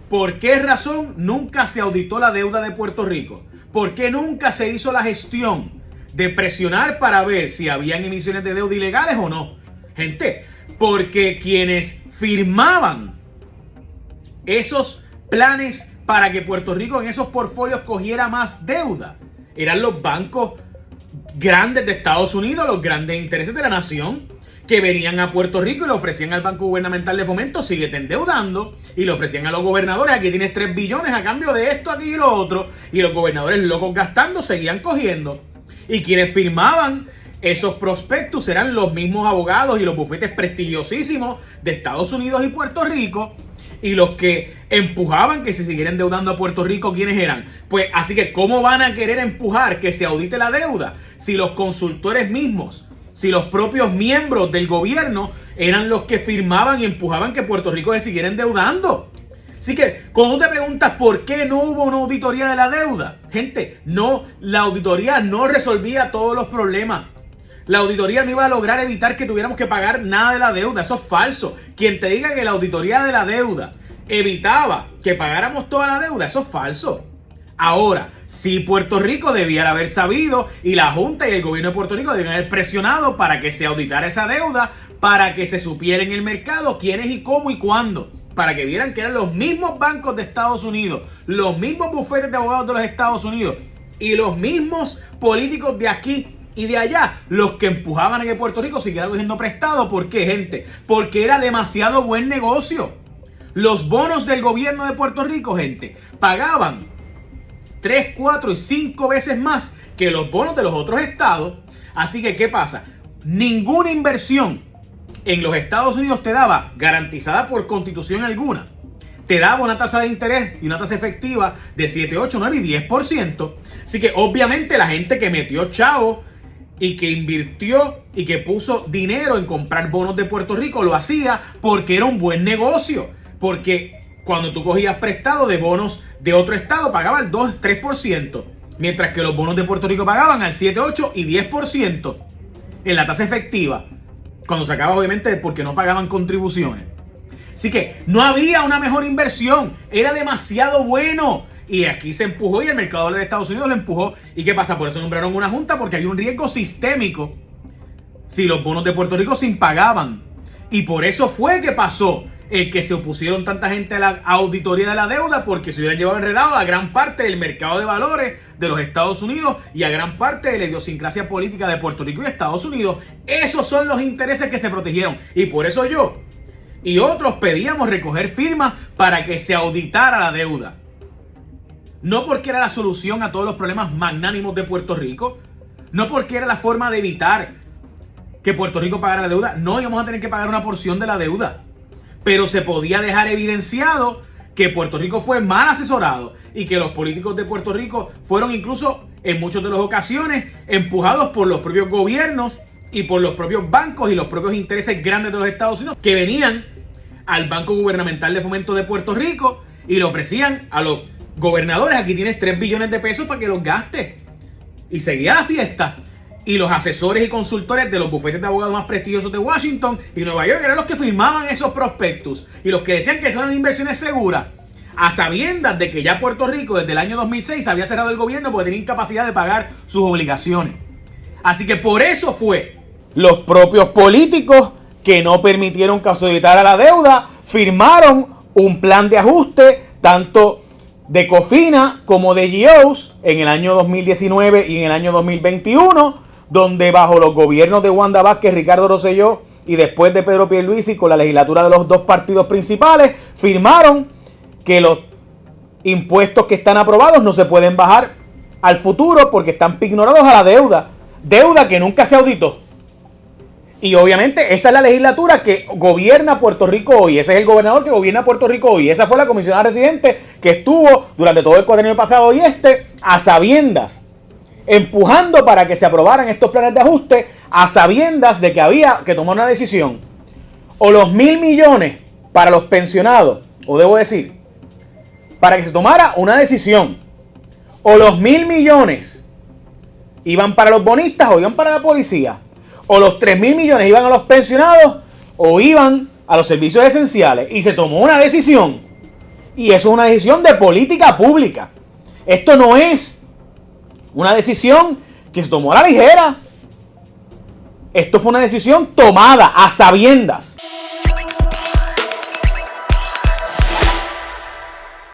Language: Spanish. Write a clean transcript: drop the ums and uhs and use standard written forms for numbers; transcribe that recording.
¿por qué razón nunca se auditó la deuda de Puerto Rico? ¿Por qué nunca se hizo la gestión de presionar para ver si habían emisiones de deuda ilegales o no? Gente, porque quienes firmaban esos planes para que Puerto Rico en esos portfolios cogiera más deuda eran los bancos grandes de Estados Unidos, los grandes intereses de la nación, que venían a Puerto Rico y le ofrecían al Banco Gubernamental de Fomento, síguete endeudando, y le ofrecían a los gobernadores, aquí tienes 3 billones a cambio de esto, aquí y lo otro, y los gobernadores locos gastando seguían cogiendo. Y quienes firmaban esos prospectus eran los mismos abogados y los bufetes prestigiosísimos de Estados Unidos y Puerto Rico, y los que empujaban que se siguiera endeudando a Puerto Rico, ¿quiénes eran? Pues así que ¿cómo van a querer empujar que se audite la deuda si los consultores mismos, si los propios miembros del gobierno eran los que firmaban y empujaban que Puerto Rico se siguiera endeudando? Así que cuando tú te preguntas por qué no hubo una auditoría de la deuda, gente, no, la auditoría no resolvía todos los problemas. La auditoría no iba a lograr evitar que tuviéramos que pagar nada de la deuda. Eso es falso. Quien te diga que la auditoría de la deuda evitaba que pagáramos toda la deuda, eso es falso. Ahora, sí, Puerto Rico debiera haber sabido, y la Junta y el gobierno de Puerto Rico debían haber presionado para que se auditara esa deuda, para que se supiera en el mercado quiénes y cómo y cuándo, para que vieran que eran los mismos bancos de Estados Unidos, los mismos bufetes de abogados de los Estados Unidos y los mismos políticos de aquí y de allá los que empujaban a que Puerto Rico siguiera cogiendo prestado. ¿Por qué, gente? Porque era demasiado buen negocio. Los bonos del gobierno de Puerto Rico, gente, pagaban 3, 4 y 5 veces más que los bonos de los otros estados. Así que, ¿qué pasa? Ninguna inversión en los Estados Unidos te daba, garantizada por constitución alguna, te daba una tasa de interés y una tasa efectiva de 7, 8, 9 y 10%. Así que, obviamente, la gente que metió chavo y que invirtió y que puso dinero en comprar bonos de Puerto Rico lo hacía porque era un buen negocio. Porque cuando tú cogías prestado de bonos de otro estado pagaba el 2, 3%, mientras que los bonos de Puerto Rico pagaban al 7, 8 y 10% en la tasa efectiva, cuando sacabas, obviamente, porque no pagaban contribuciones. Así que no había una mejor inversión, era demasiado bueno. Y aquí se empujó y el mercado de Estados Unidos lo empujó. ¿Y qué pasa? Por eso nombraron una junta, porque había un riesgo sistémico si los bonos de Puerto Rico se impagaban. Y por eso fue que pasó el que se opusieron tanta gente a la auditoría de la deuda, porque se hubieran llevado enredado a gran parte del mercado de valores de los Estados Unidos y a gran parte de la idiosincrasia política de Puerto Rico y Estados Unidos. Esos son los intereses que se protegieron. Y por eso yo y otros pedíamos recoger firmas para que se auditara la deuda. No porque era la solución a todos los problemas magnánimos de Puerto Rico, no porque era la forma de evitar que Puerto Rico pagara la deuda. No íbamos a tener que pagar una porción de la deuda, pero se podía dejar evidenciado que Puerto Rico fue mal asesorado y que los políticos de Puerto Rico fueron incluso en muchas de las ocasiones empujados por los propios gobiernos y por los propios bancos y los propios intereses grandes de los Estados Unidos, que venían al Banco Gubernamental de Fomento de Puerto Rico y le ofrecían a los gobernadores: aquí tienes 3 billones de pesos para que los gastes. Y seguía la fiesta. Y los asesores y consultores de los bufetes de abogados más prestigiosos de Washington y Nueva York eran los que firmaban esos prospectus y los que decían que son inversiones seguras, a sabiendas de que ya Puerto Rico desde el año 2006 había cerrado el gobierno porque tenía incapacidad de pagar sus obligaciones. Así que por eso fue los propios políticos que no permitieron que se auditara la deuda firmaron un plan de ajuste tanto de COFINA como de GEOs en el año 2019 y en el año 2021, donde bajo los gobiernos de Wanda Vázquez, Ricardo Rosselló y después de Pedro Pierluisi, con la legislatura de los dos partidos principales, firmaron que los impuestos que están aprobados no se pueden bajar al futuro porque están pignorados a la deuda que nunca se auditó. Y obviamente esa es la legislatura que gobierna Puerto Rico hoy. Ese es el gobernador que gobierna Puerto Rico hoy. Esa fue la comisionada residente que estuvo durante todo el cuatrienio pasado y a sabiendas, empujando para que se aprobaran estos planes de ajuste, a sabiendas de que había que tomar una decisión. O los 1,000 millones para los pensionados, o debo decir, para que se tomara una decisión. O los 1,000 millones iban para los bonistas o iban para la policía. O los 3,000 millones iban a los pensionados o iban a los servicios esenciales. Y se tomó una decisión. Y eso es una decisión de política pública. Esto no es una decisión que se tomó a la ligera. Esto fue una decisión tomada a sabiendas.